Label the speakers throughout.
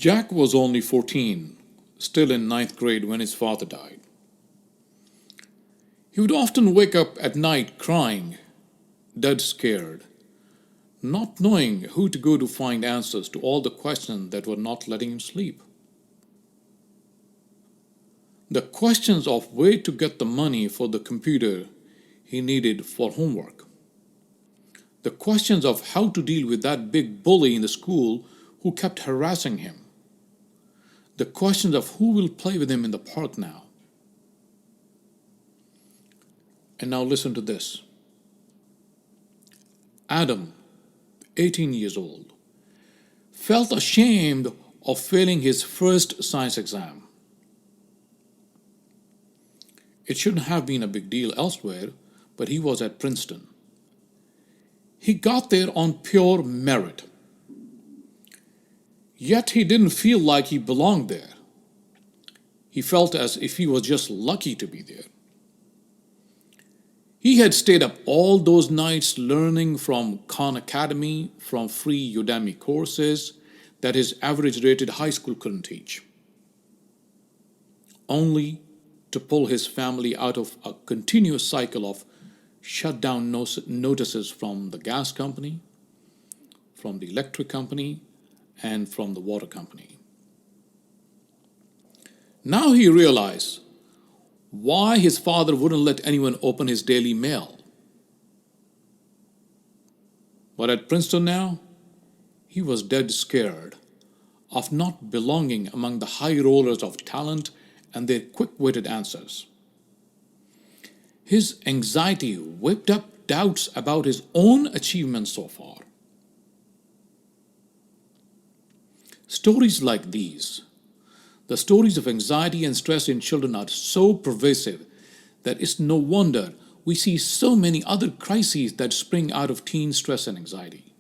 Speaker 1: Jack was only 14, still in ninth grade when his father died. He would often wake up at night crying, dead scared, not knowing who to go to find answers to all the questions that were not letting him sleep. The questions of where to get the money for the computer he needed for homework. The questions of how to deal with that big bully in the school who kept harassing him. The questions of who will play with him in the park now. And now listen to this. Adam, 18 years old, felt ashamed of failing his first science exam. It shouldn't have been a big deal elsewhere, but he was at Princeton. He got there on pure merit. Yet he didn't feel like he belonged there. He felt as if he was just lucky to be there. He had stayed up all those nights learning from Khan Academy, from free Udemy courses that his average-rated high school couldn't teach, only to pull his family out of a continuous cycle of shutdown notices from the gas company, from the electric company, and from the water company. Now he realized why his father wouldn't let anyone open his daily mail. But at Princeton now, he was dead scared of not belonging among the high rollers of talent and their quick-witted answers. His anxiety whipped up doubts about his own achievements so far. Stories like these, the stories of anxiety and stress in children, are so pervasive that it's no wonder we see so many other crises that spring out of teen stress and anxiety.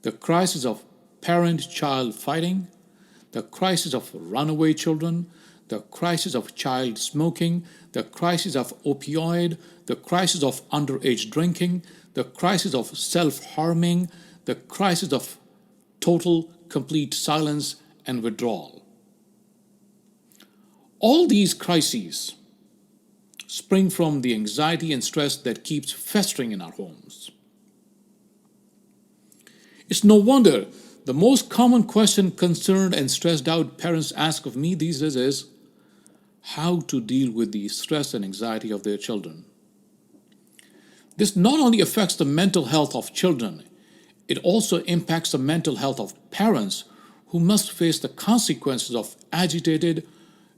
Speaker 1: The crisis of parent-child fighting, the crisis of runaway children, the crisis of child smoking, the crisis of opioid, the crisis of underage drinking, the crisis of self-harming, the crisis of total, complete silence and withdrawal. All these crises spring from the anxiety and stress that keeps festering in our homes. It's no wonder the most common question concerned and stressed out parents ask of me these days is how to deal with the stress and anxiety of their children. This not only affects the mental health of children, it also impacts the mental health of parents who must face the consequences of agitated,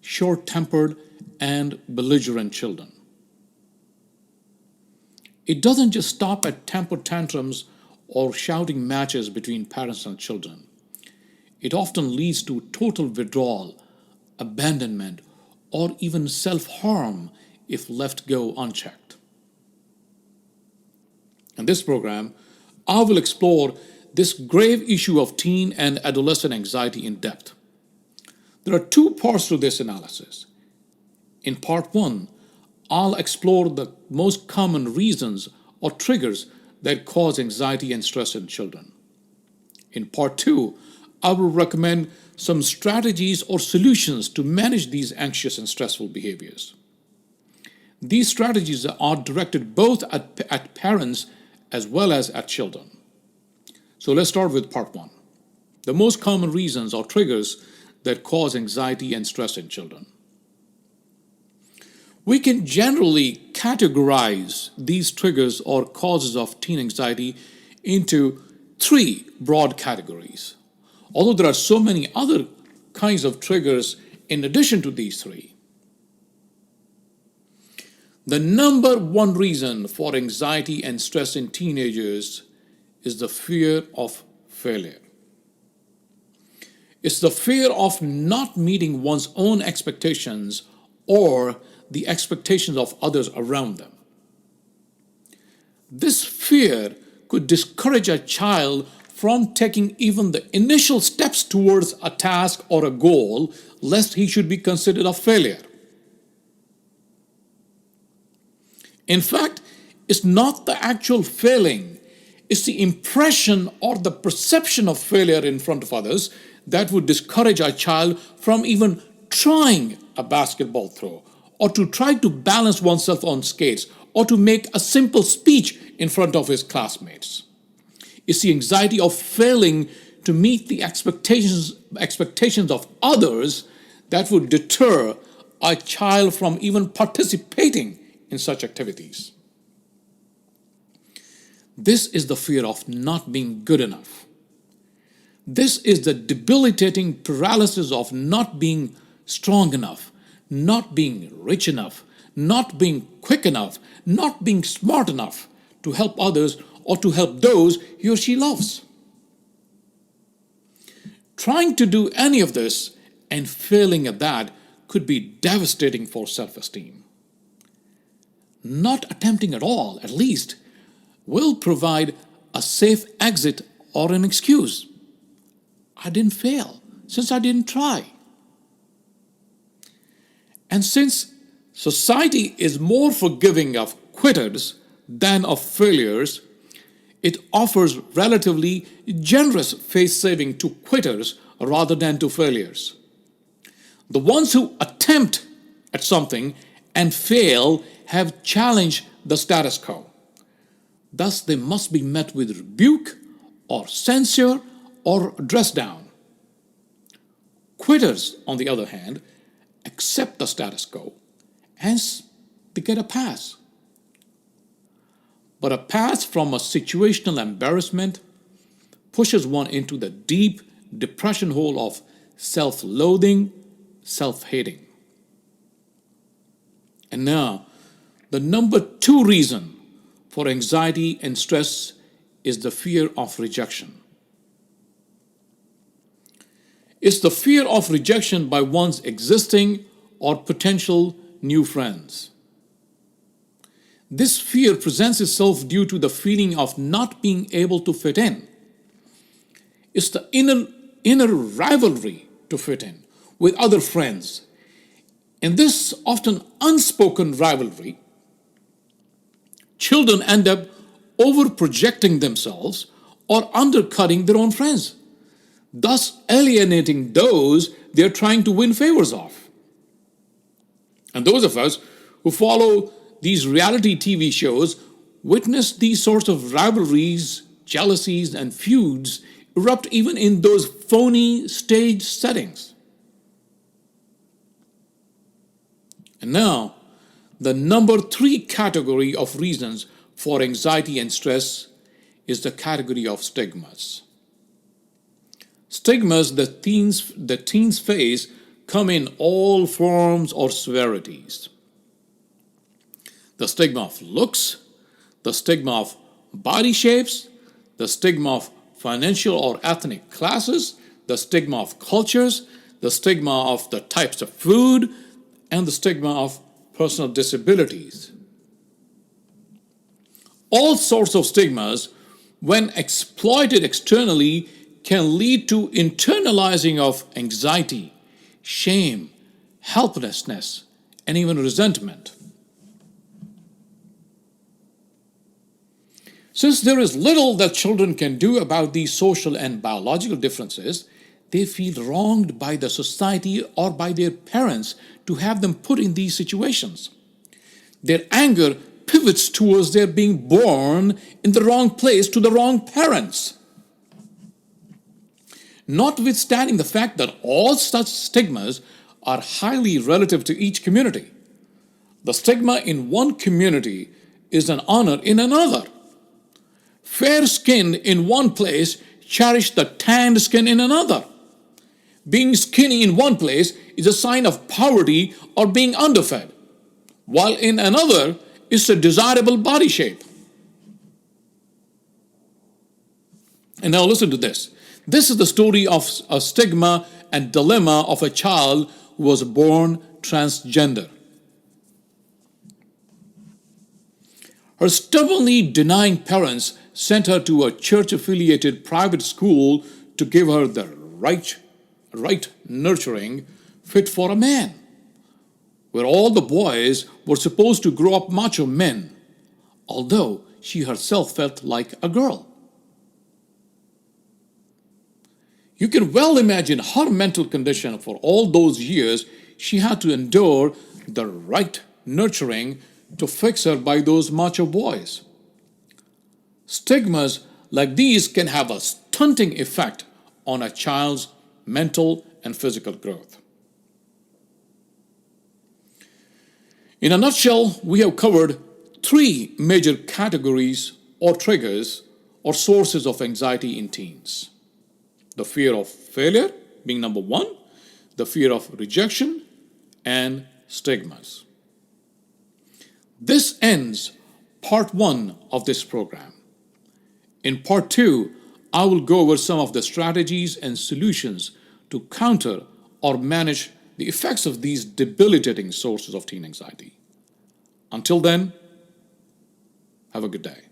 Speaker 1: short-tempered, and belligerent children. It doesn't just stop at temper tantrums or shouting matches between parents and children. It often leads to total withdrawal, abandonment, or even self-harm if left go unchecked. In this program, I will explore this grave issue of teen and adolescent anxiety in depth. There are two parts to this analysis. In part one, I'll explore the most common reasons or triggers that cause anxiety and stress in children. In part two, I will recommend some strategies or solutions to manage these anxious and stressful behaviors. These strategies are directed both at parents as well as at children. So let's start with part one. The most common reasons or triggers that cause anxiety and stress in children. We can generally categorize these triggers or causes of teen anxiety into three broad categories, although there are so many other kinds of triggers in addition to these three. The number one reason for anxiety and stress in teenagers is the fear of failure. It's the fear of not meeting one's own expectations or the expectations of others around them. This fear could discourage a child from taking even the initial steps towards a task or a goal, lest he should be considered a failure. In fact, it's not the actual failing, it's the impression or the perception of failure in front of others that would discourage a child from even trying a basketball throw, or to try to balance oneself on skates, or to make a simple speech in front of his classmates. It's the anxiety of failing to meet the expectations of others that would deter a child from even participating in such activities. This is the fear of not being good enough. This is the debilitating paralysis of not being strong enough, not being rich enough, not being quick enough, not being smart enough to help others or to help those he or she loves. Trying to do any of this and failing at that could be devastating for self-esteem. Not attempting at all, at least, will provide a safe exit or an excuse. I didn't fail since I didn't try. And since society is more forgiving of quitters than of failures, it offers relatively generous face saving to quitters rather than to failures. The ones who attempt at something and fail have challenged the status quo. Thus, they must be met with rebuke or censure or dressed down. Quitters, on the other hand, accept the status quo, hence they get a pass. But a pass from a situational embarrassment pushes one into the deep depression hole of self-loathing, self-hating. And now, the number 2 reason for anxiety and stress is the fear of rejection. It's the fear of rejection by one's existing or potential new friends. This fear presents itself due to the feeling of not being able to fit in. It's the inner rivalry to fit in with other friends. In this often unspoken rivalry, children end up over-projecting themselves or undercutting their own friends, thus alienating those they're trying to win favors of. And those of us who follow these reality TV shows witness these sorts of rivalries, jealousies, and feuds erupt even in those phony stage settings. And now, the number 3 category of reasons for anxiety and stress is the category of stigmas. Stigmas that teens face come in all forms or severities. The stigma of looks, the stigma of body shapes, the stigma of financial or ethnic classes, the stigma of cultures, the stigma of the types of food, and the stigma of personal disabilities. All sorts of stigmas, when exploited externally, can lead to internalizing of anxiety, shame, helplessness, and even resentment. Since there is little that children can do about these social and biological differences, they feel wronged by the society or by their parents to have them put in these situations. Their anger pivots towards their being born in the wrong place to the wrong parents. Notwithstanding the fact that all such stigmas are highly relative to each community, the stigma in one community is an honor in another. Fair-skinned in one place cherish the tanned skin in another. Being skinny in one place is a sign of poverty or being underfed, while in another it's a desirable body shape. And now listen to this. This is the story of a stigma and dilemma of a child who was born transgender. Her stubbornly denying parents sent her to a church-affiliated private school to give her the right nurturing fit for a man, where all the boys were supposed to grow up macho men, although she herself felt like a girl. You can well imagine her mental condition for all those years. She had to endure the right nurturing to fix her by those macho boys. Stigmas like these can have a stunting effect on a child's mental and physical growth. In a nutshell, we have covered three major categories or triggers or sources of anxiety in teens. The fear of failure being number one, the fear of rejection, and stigmas. This ends part one of this program. In part two, I will go over some of the strategies and solutions to counter or manage the effects of these debilitating sources of teen anxiety. Until then, have a good day.